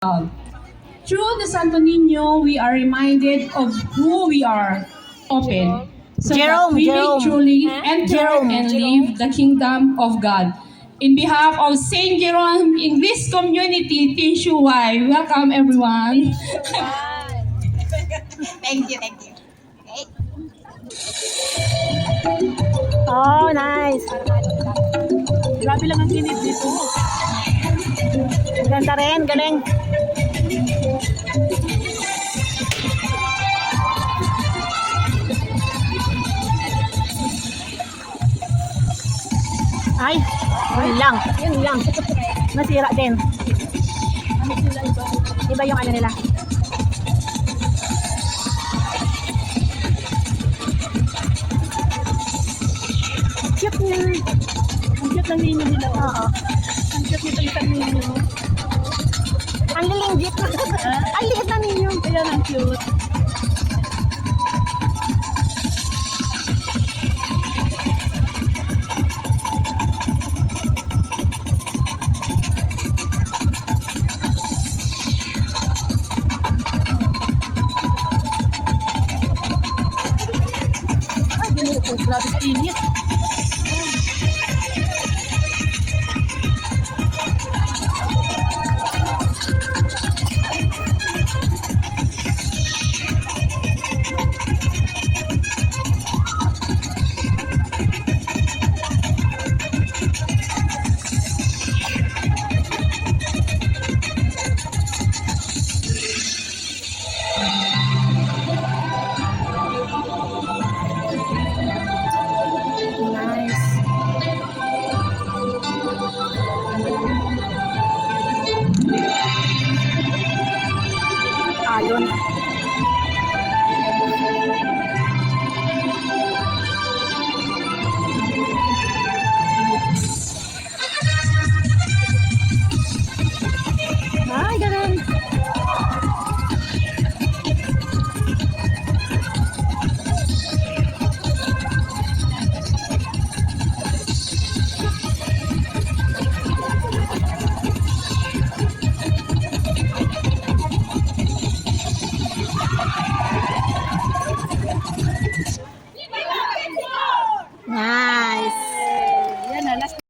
Through the Santo Niño, we are reminded of who we are, open, so that we may truly enter and live the kingdom of God. In behalf of Saint Jerome English Community, Tin Shuai, welcome everyone. Thank you, thank you. Okay. Oh, nice. Grabe lang ang kinit dito. Ganda rin, galing. Ay, yun lang. Yun lang. Nasira din. Iba yung ano nila. Cute niya. Ang cute ng ninyo nila. Oo. Ang cute nito yung ninyo. Ang lilinggit. Ang liit na ninyo. Kaya ang cute. Grabe sa init. Nice. Alon.